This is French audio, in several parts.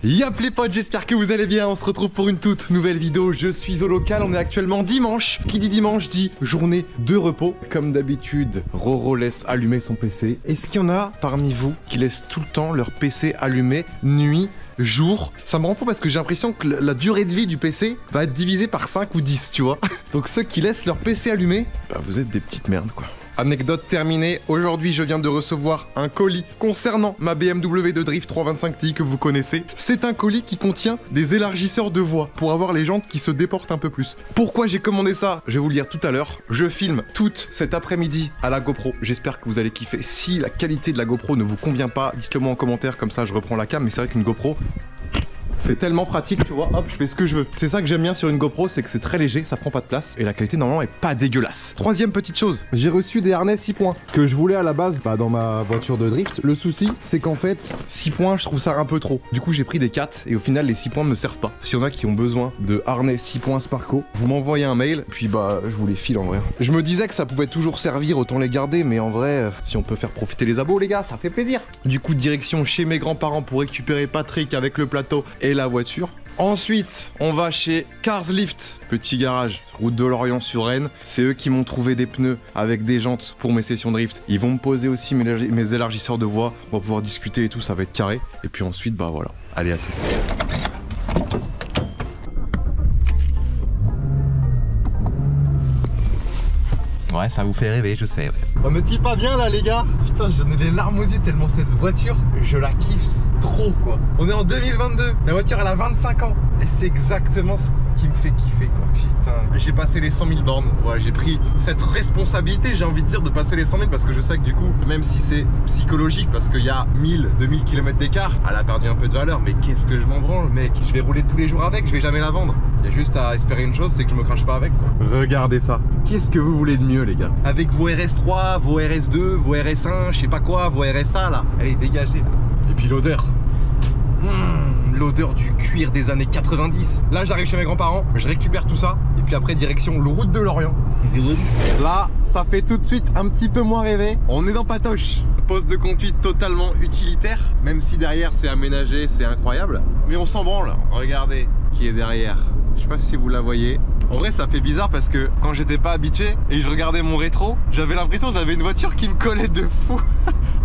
Yap les potes, j'espère que vous allez bien, on se retrouve pour une toute nouvelle vidéo. Je suis au local, on est actuellement dimanche. Qui dit dimanche dit journée de repos. Comme d'habitude, Roro laisse allumer son PC. Est-ce qu'il y en a parmi vous qui laissent tout le temps leur PC allumé, nuit, jour? Ça me rend fou parce que j'ai l'impression que la durée de vie du PC va être divisée par 5 ou 10, tu vois. Donc ceux qui laissent leur PC allumé, bah vous êtes des petites merdes quoi. Anecdote terminée, aujourd'hui je viens de recevoir un colis concernant ma BMW de Drift 325 Ti que vous connaissez. C'est un colis qui contient des élargisseurs de voie pour avoir les jantes qui se déportent un peu plus. Pourquoi j'ai commandé ça? Je vais vous le dire tout à l'heure. Je filme toute cet après-midi à la GoPro. J'espère que vous allez kiffer. Si la qualité de la GoPro ne vous convient pas, dites-le moi en commentaire, comme ça je reprends la cam. Mais c'est vrai qu'une GoPro, c'est tellement pratique, tu vois, hop, je fais ce que je veux. C'est ça que j'aime bien sur une GoPro, c'est que c'est très léger, ça prend pas de place et la qualité normalement est pas dégueulasse. Troisième petite chose, j'ai reçu des harnais 6 points que je voulais à la base dans ma voiture de drift. Le souci, c'est qu'en fait, 6 points, je trouve ça un peu trop. Du coup, j'ai pris des 4 et au final, les 6 points ne me servent pas. S'il y en a qui ont besoin de harnais 6 points Sparco, vous m'envoyez un mail, puis bah, je vous les file en vrai. Je me disais que ça pouvait toujours servir, autant les garder, mais en vrai, si on peut faire profiter les abos, les gars, ça fait plaisir. Du coup, direction chez mes grands-parents pour récupérer Patrick avec le plateau et la voiture. Ensuite, on va chez Cars Lift, petit garage, route de Lorient sur Rennes. C'est eux qui m'ont trouvé des pneus avec des jantes pour mes sessions drift. Ils vont me poser aussi mes élargisseurs de voie. On va pouvoir discuter et tout, ça va être carré. Et puis ensuite, bah voilà, allez à tout. Ouais, ça vous fait rêver, je sais. Ouais. On me dit pas bien là, les gars. Putain, j'en ai des larmes aux yeux tellement cette voiture, je la kiffe trop, quoi. On est en 2022. La voiture, elle a 25 ans. Et c'est exactement ce qui me fait kiffer, quoi. Putain, j'ai passé les 100 000 bornes. Ouais, j'ai pris cette responsabilité, j'ai envie de dire, de passer les 100 000 parce que je sais que du coup, même si c'est psychologique, parce qu'il y a 1000, 2000 km d'écart, elle a perdu un peu de valeur. Mais qu'est-ce que je m'en branle, mec. Je vais rouler tous les jours avec, je vais jamais la vendre. Il y a juste à espérer une chose, c'est que je me crache pas avec, quoi. Regardez ça. Qu'est-ce que vous voulez de mieux, les gars? Avec vos RS3, vos RS2, vos RS1, je sais pas quoi, vos RSA là. Allez, dégagez. Et puis l'odeur. L'odeur du cuir des années 90. Là, j'arrive chez mes grands-parents, je récupère tout ça. Et puis après, direction le route de Lorient. Là, ça fait tout de suite un petit peu moins rêver. On est dans Patoche. Poste de conduite totalement utilitaire. Même si derrière, c'est aménagé, c'est incroyable. Mais on s'en branle. Regardez qui est derrière. Je sais pas si vous la voyez. En vrai, ça fait bizarre parce que quand j'étais pas habitué et je regardais mon rétro, j'avais l'impression que j'avais une voiture qui me collait de fou.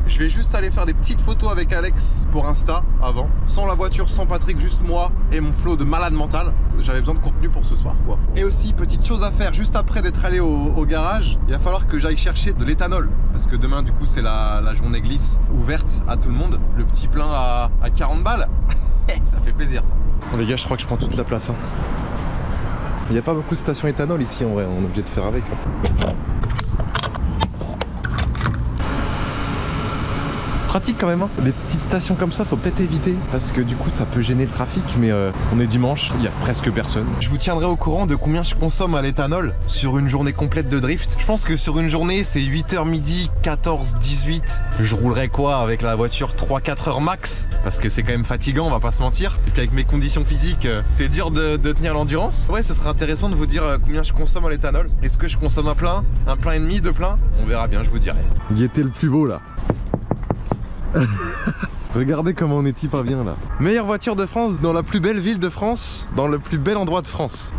Je vais juste aller faire des petites photos avec Alex pour Insta avant. Sans la voiture, sans Patrick, juste moi et mon flow de malade mental. J'avais besoin de contenu pour ce soir, quoi. Et aussi, petite chose à faire, juste après d'être allé au garage, il va falloir que j'aille chercher de l'éthanol. Parce que demain, du coup, c'est la journée glisse ouverte à tout le monde. Le petit plein à 40 balles. Ça fait plaisir, ça. Bon, les gars, je crois que je prends toute la place, hein. Il n'y a pas beaucoup de stations éthanol ici en vrai, on est obligé de faire avec. Pratique quand même, hein. Les petites stations comme ça, faut peut-être éviter parce que du coup ça peut gêner le trafic, mais on est dimanche, il y a presque personne. Je vous tiendrai au courant de combien je consomme à l'éthanol sur une journée complète de drift. Je pense que sur une journée, c'est 8h midi, 14, 18. Je roulerai quoi avec la voiture 3-4 heures max parce que c'est quand même fatigant, on va pas se mentir. Et puis avec mes conditions physiques, c'est dur de tenir l'endurance. Ouais, ce serait intéressant de vous dire combien je consomme à l'éthanol. Est-ce que je consomme un plein et demi, deux pleins? On verra bien, je vous dirai. Il était le plus beau là. Regardez comment on est hyper bien là. Meilleure voiture de France dans la plus belle ville de France, dans le plus bel endroit de France.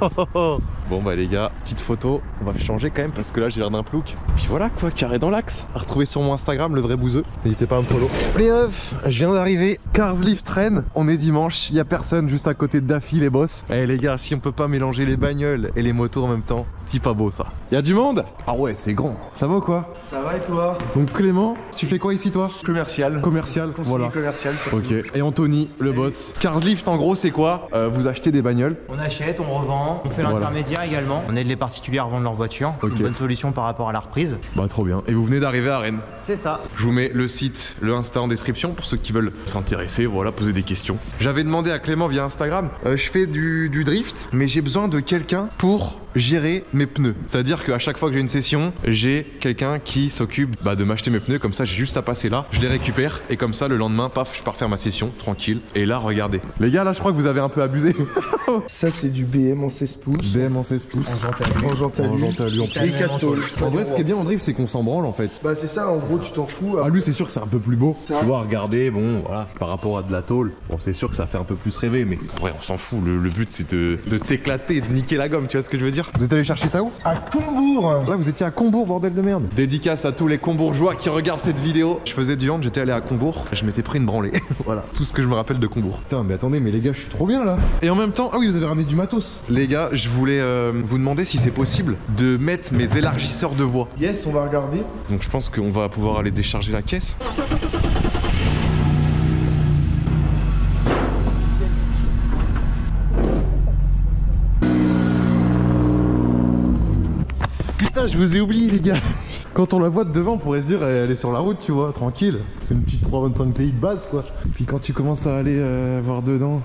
Bon bah les gars, petite photo, on va changer quand même parce que là j'ai l'air d'un plouc. Puis voilà quoi, carré dans l'axe. À retrouver sur mon Instagram, le vrai bouseux. N'hésitez pas à me follow. Les meufs, je viens d'arriver. Cars Lift Rennes, on est dimanche, il y a personne juste à côté de Daffy les boss. Eh les gars, si on peut pas mélanger les bagnoles et les motos en même temps, c'est pas beau ça. Il y a du monde? Ah ouais, c'est grand. Ça va ou quoi? Ça va et toi? Donc Clément, tu fais quoi ici toi? Commercial. Commercial, voilà. Commercial surtout. Ok. Et Anthony, le boss. Cars Lift en gros c'est quoi? Vous achetez des bagnoles. On achète, on revend, on fait l'intermédiaire également. On aide les particuliers à revendre leur voiture. C'est une bonne solution par rapport à la reprise. Bah trop bien. Et vous venez d'arriver à Rennes? C'est ça. Je vous mets le site, le Insta en description pour ceux qui veulent s'intéresser, voilà, poser des questions. J'avais demandé à Clément via Instagram, je fais du drift, mais j'ai besoin de quelqu'un pour gérer mes pneus. C'est-à-dire qu'à chaque fois que j'ai une session, j'ai quelqu'un qui s'occupe de m'acheter mes pneus. Comme ça, j'ai juste à passer là, je les récupère et comme ça, le lendemain, paf, je pars faire ma session tranquille. Et là, regardez. Les gars, là, je crois que vous avez un peu abusé. Ça, c'est du BM en 16 pouces. BM en 16 pouces. En jante à lui. Et 4 tôles. En vrai, ce qui est bien en drift, c'est qu'on s'en branle en fait. Bah, c'est ça, en gros, tu t'en fous. Ah, lui, c'est sûr que c'est un peu plus beau. Ça. Tu vois, regarder, bon, voilà, par rapport à de la tôle, bon, c'est sûr que ça fait un peu plus rêver, mais ouais, on s'en fout. Le but, c'est de t'éclater, de niquer la gomme, tu vois ce que je veux dire? Vous êtes allé chercher ça où? À Combourg. Là, vous étiez à Combourg, bordel de merde. Dédicace à tous les combourgeois qui regardent cette vidéo. Je faisais du hand, j'étais allé à Combourg, je m'étais pris une branlée. Voilà, tout ce que je me rappelle de Combourg. Putain, mais attendez, mais les gars, je suis trop bien là. Et en même temps, ah oui, vous avez ramené du matos. Les gars, je voulais vous demander si c'est possible de mettre mes élargisseurs de voix. Yes, on va regarder. Donc je pense qu'on va pouvoir aller décharger la caisse. Putain, je vous ai oublié les gars. Quand on la voit de devant, on pourrait se dire elle est sur la route, tu vois, tranquille. C'est une petite 325 TI de base quoi. Puis quand tu commences à aller voir dedans...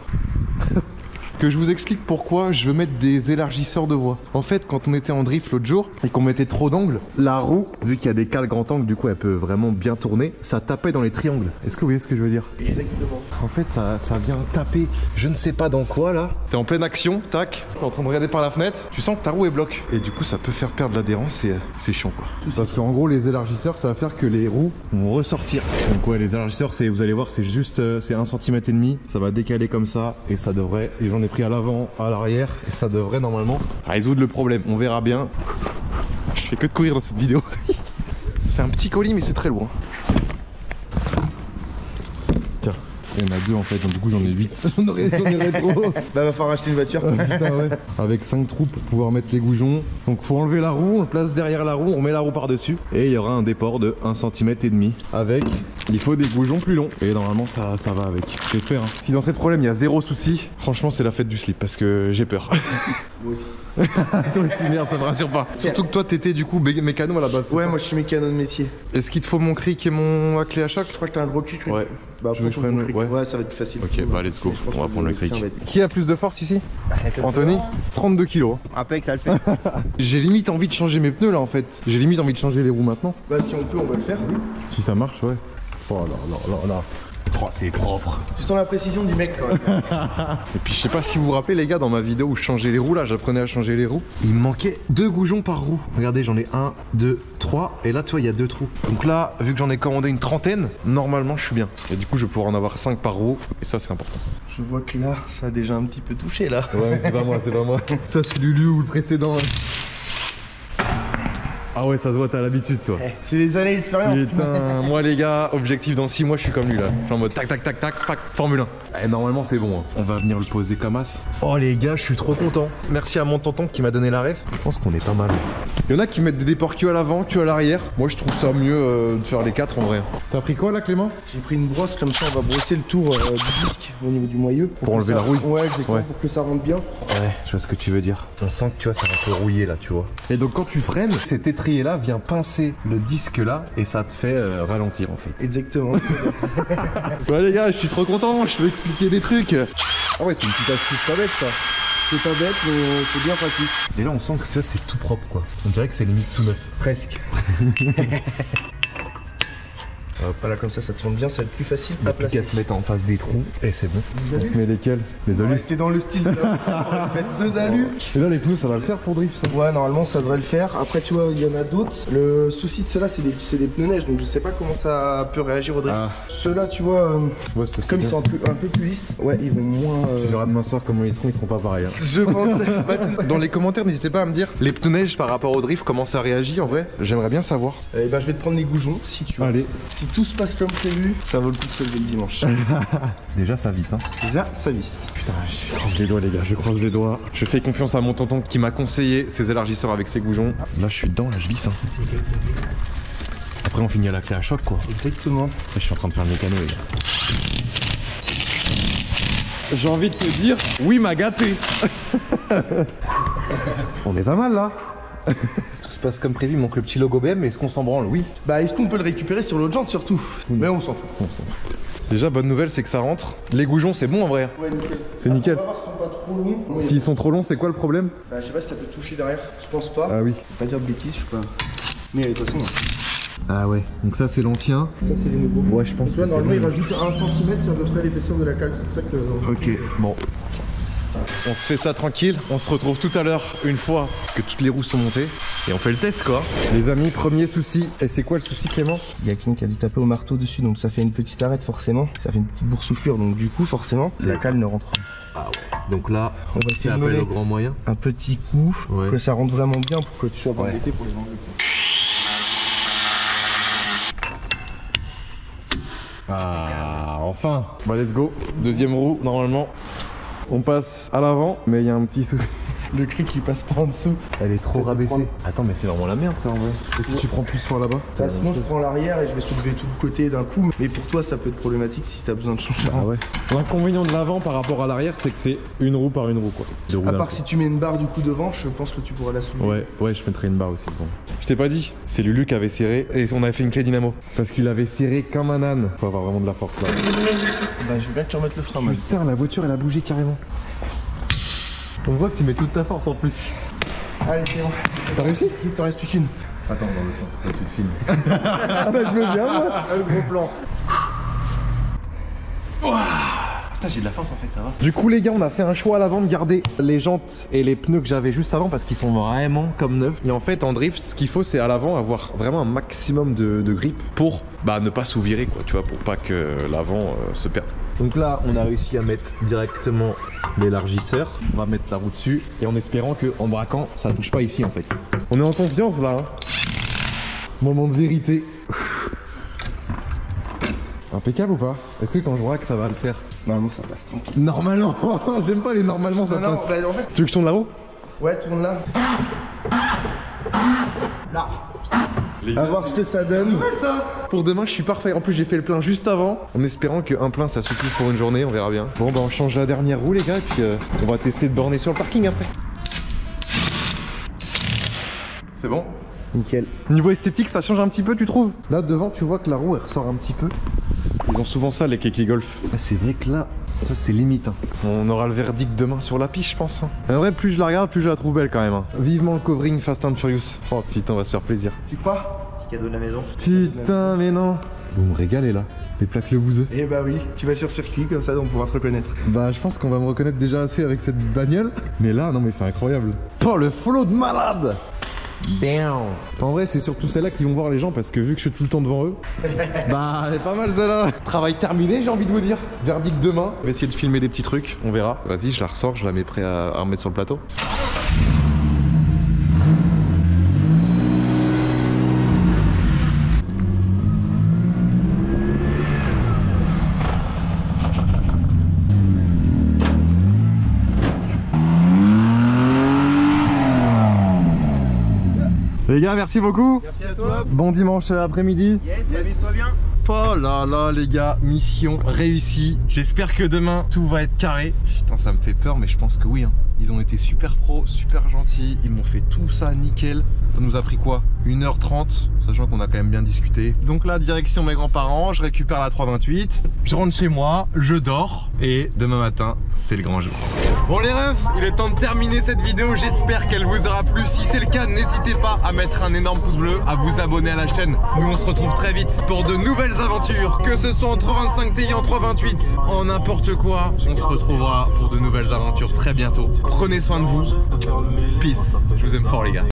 Que je vous explique pourquoi je veux mettre des élargisseurs de voie. En fait, quand on était en drift l'autre jour et qu'on mettait trop d'angles, la roue, vu qu'il y a des cales grand angle, du coup elle peut vraiment bien tourner, ça tapait dans les triangles. Est-ce que vous voyez ce que je veux dire? Exactement. En fait, ça vient taper, je ne sais pas dans quoi là. T'es en pleine action, tac, t'es en train de regarder par la fenêtre, tu sens que ta roue est bloquée. Et du coup, ça peut faire perdre l'adhérence et c'est chiant quoi. Parce qu'en gros, les élargisseurs, ça va faire que les roues vont ressortir. Donc ouais, les élargisseurs, vous allez voir, c'est juste, c'est 1,5 cm, ça va décaler comme ça et ça devrait, et j'en ai pris à l'avant, à l'arrière, et ça devrait normalement résoudre le problème. On verra bien. Je fais que de courir dans cette vidéo. C'est un petit colis, mais c'est très lourd. Tiens, il y en a deux en fait, donc du coup j'en ai 8. J'en aurais trop. Bah, va falloir acheter une voiture. Putain, ouais. Avec 5 trous pour pouvoir mettre les goujons. Donc faut enlever la roue, on le place derrière la roue, on met la roue par dessus. Et il y aura un déport de 1,5 cm avec, il faut des goujons plus longs. Et normalement ça va avec, j'espère. Hein. Si dans ces problèmes il y a zéro souci, franchement c'est la fête du slip parce que j'ai peur. Moi aussi. Toi aussi, merde, ça me rassure pas. Surtout que toi t'étais du coup mécano à la base. Ouais, moi je suis mécano de métier. Est-ce qu'il te faut mon cric et mon clé à choc? Je crois que t'as un gros cric. Ouais. Bah, je veux que je prenne. Ouais, ça va être plus facile. Ok, bah let's go. On va prendre le cric. Être... Qui a plus de force ici? Anthony? 32 kilos. Impec, ça le fait. J'ai limite envie de changer mes pneus là en fait. J'ai limite envie de changer les roues maintenant. Bah, si on peut, on va le faire. Si ça marche, ouais. Oh là. Oh, c'est propre. Tu sens la précision du mec quand même. Et puis je sais pas si vous vous rappelez les gars, dans ma vidéo où je changeais les roues là, j'apprenais à changer les roues. Il me manquait 2 goujons par roue. Regardez, j'en ai 1, 2, 3 et là tu vois il y a 2 trous. Donc là, vu que j'en ai commandé une trentaine, normalement je suis bien. Et du coup je vais pouvoir en avoir 5 par roue et ça c'est important. Je vois que là, ça a déjà un petit peu touché là. Ouais mais c'est pas moi, c'est pas moi. Ça c'est Lulu ou le précédent. Ah ouais, ça se voit, t'as l'habitude toi. C'est les années d'expérience. Putain, moi les gars, objectif dans 6 mois, je suis comme lui là. Je suis en mode tac tac tac tac, tac, Formule 1. Et normalement c'est bon, hein. On va venir le poser comme as. Oh les gars, je suis trop content. Merci à mon tonton qui m'a donné la ref. Je pense qu'on est pas mal. Il y en a qui mettent des déports queue à l'avant, queue à l'arrière. Moi je trouve ça mieux de faire les 4 en vrai. T'as pris quoi là Clément? J'ai pris une brosse, comme ça on va brosser le tour du disque au niveau du moyeu. Pour enlever la rouille. Ouais, exactement, pour que ça rentre bien. Ouais, je vois ce que tu veux dire. On sent que tu vois, ça va un peu rouiller là, tu vois. Et donc quand tu freines, cet étrier là vient pincer le disque là et ça te fait ralentir en fait. Exactement. Ouais les gars, je suis trop content, je peux expliquer des trucs. Ah ouais, c'est une petite astuce pas bête ça. C'est pas bête, mais c'est bien pratique. Et là on sent que ça c'est tout propre quoi. On dirait que c'est limite tout neuf. Presque. Voilà, comme ça tourne bien, ça va être plus facile à placer. Qu'à se mettre en face des trous et c'est bon. On alus. se met lesquels? Les On va alus. rester dans le style de la voiture, on va mettre 2 alus. Et là les pneus ça va le faire pour drift ça? Ouais, normalement ça devrait le faire. Après tu vois, il y en a d'autres. Le souci de ceux-là, c'est des pneus neige, donc je sais pas comment ça peut réagir au drift. Ah. Ceux-là, tu vois, Ouais, ça, comme ils bien. sont un peu plus lisses, ouais, ils vont moins... Tu verras demain soir comment ils seront pas pareils. Hein. Je pense. Dans les commentaires, n'hésitez pas à me dire les pneus neige par rapport au drift, comment ça réagit en vrai. J'aimerais bien savoir. Et ben je vais te prendre les goujons si tu veux. Allez. Si tout se passe comme prévu, ça vaut le coup de se lever le dimanche. Déjà ça visse hein. Déjà, ça visse. Putain, je croise les doigts les gars, je croise les doigts. Je fais confiance à mon tonton qui m'a conseillé ses élargisseurs avec ses goujons. Là je suis dedans, là je visse hein. Après on finit à la clé à choc quoi. Exactement. Là, je suis en train de faire le mécano les gars. J'ai envie de te dire, oui m'a gâté. On est pas mal là. se passe comme prévu, il manque le petit logo BM, mais est-ce qu'on s'en branle? Oui. Bah est-ce qu'on peut le récupérer sur l'autre jante surtout? Mais on s'en fout. On s'en fout. Déjà, bonne nouvelle, c'est que ça rentre. Les goujons, c'est bon en vrai. Ouais, nickel. C'est nickel. On va voir s'ils sont pas trop longs. S'ils sont trop longs, c'est quoi le problème? Bah je sais pas si ça peut toucher derrière. Je pense pas. Ah oui. Je vais pas dire de bêtises, je sais pas. Mais de toute façon. Ah ouais, donc ça c'est l'ancien. Ça c'est les nouveaux. Ouais, je pense Tu vois, que normalement c'est il rajoute 1 cm, c'est à peu près l'épaisseur de la cale. C'est pour ça que. Ok, bon. On se fait ça tranquille, on se retrouve tout à l'heure une fois que toutes les roues sont montées et on fait le test quoi. Les amis, premier souci, et c'est quoi le souci Clément? Il y a quelqu'un qui a dû taper au marteau dessus, donc ça fait une petite arête forcément. Ça fait une petite boursouflure, donc du coup forcément la cale ne rentre pas. Ah ouais. Donc là, On va c'est essayer de appel donner au grand moyen. un petit coup, Ouais. que ça rentre vraiment bien pour que tu sois pas embêté pour les enlever. Ah, enfin. Bah let's go. Deuxième roue, normalement. On passe à l'avant, mais il y a un petit souci. Le cri qui passe pas en dessous. Elle est trop Ça rabaissée. prendre. Attends, mais c'est vraiment la merde ça en vrai. Et si tu prends plus soin là-bas? Ça, sinon je prends l'arrière et je vais soulever tout le côté d'un coup. Mais pour toi ça peut être problématique si t'as besoin de changer. Ah ouais. L'inconvénient de l'avant par rapport à l'arrière, c'est que c'est une roue par une roue quoi. À part si tu mets une barre du coup devant, je pense que tu pourras la soulever. Ouais, je mettrai une barre aussi. Bon. Je t'ai pas dit, c'est Lulu qui avait serré et on avait fait une clé dynamo. Parce qu'il avait serré comme un âne. Faut avoir vraiment de la force là. Bah je veux bien que tu remettes le frein moi. Putain, la voiture elle a bougé carrément. On voit que tu mets toute ta force en plus. Allez c'est bon. T'as réussi? Il t'en reste plus qu'une. Attends, dans l'autre sens, c'est toi qui te filmes. Ah bah je veux bien moi. Le gros plan. Putain j'ai de la force en fait, ça va. Du coup les gars, on a fait un choix à l'avant de garder les jantes et les pneus que j'avais juste avant parce qu'ils sont vraiment comme neufs. Et en fait en drift, ce qu'il faut c'est à l'avant avoir vraiment un maximum de grip pour ne pas sous-virer quoi, tu vois, pour pas que l'avant se perde. Donc là, on a réussi à mettre directement l'élargisseur. On va mettre la roue dessus et en espérant que en braquant, ça touche pas ici en fait. On est en confiance là. Hein. Moment de vérité. Impeccable ou pas? Est-ce que quand je braque, ça va le faire? Normalement ça passe tranquille. Normalement. J'aime pas les normalement ça Non, passe. bah en fait. Tu veux que je tourne la roue? Ouais, tourne là. Là. À voir ce que ça donne. Pour demain, je suis parfait. En plus, j'ai fait le plein juste avant, en espérant qu'un plein ça suffise pour une journée. On verra bien. Bon, bah, on change la dernière roue, les gars, et puis on va tester de borner sur le parking après. C'est bon? Nickel. Niveau esthétique, ça change un petit peu, tu trouves? Là, devant, tu vois que la roue elle ressort un petit peu. Ils ont souvent ça, les Keke Golf. Ah, c'est vrai que là, c'est limite. Hein. On aura le verdict demain sur la piste, je pense. Hein. En vrai, plus je la regarde, plus je la trouve belle quand même. Hein. Vivement le covering Fast and Furious. Oh putain, on va se faire plaisir. Tu crois? Petit cadeau de la maison. Putain, mais non. Vous me régalez là. Les plaques le bouseux. Eh bah oui, tu vas sur circuit comme ça on pourra te reconnaître. Bah je pense qu'on va me reconnaître déjà assez avec cette bagnole. Mais là, non mais c'est incroyable. Oh le flow de malade. Damn. En vrai c'est surtout celle-là qui vont voir les gens parce que vu que je suis tout le temps devant eux, bah elle est pas mal celle-là. Travail terminé j'ai envie de vous dire. Verdict demain. On va essayer de filmer des petits trucs, on verra. Vas-y je la ressors, je la mets prêt à remettre sur le plateau. Les gars, merci beaucoup. Merci à toi. Bon dimanche après-midi. Yes, amuse-toi bien. Oh là là les gars, mission réussie. J'espère que demain tout va être carré. Putain ça me fait peur mais je pense que oui hein. Ils ont été super pros, super gentils, ils m'ont fait tout ça nickel. Ça nous a pris quoi? 1h30, sachant qu'on a quand même bien discuté. Donc là direction mes grands-parents, je récupère la 328, je rentre chez moi, je dors et demain matin c'est le grand jour. Bon les refs, il est temps de terminer cette vidéo, j'espère qu'elle vous aura plu. Si c'est le cas, n'hésitez pas à mettre un énorme pouce bleu, à vous abonner à la chaîne. Nous on se retrouve très vite pour de nouvelles aventures, que ce soit en 325 Ti, en 328, en n'importe quoi. On se retrouvera pour de nouvelles aventures très bientôt. Prenez soin de vous. Peace. Je vous aime fort les gars.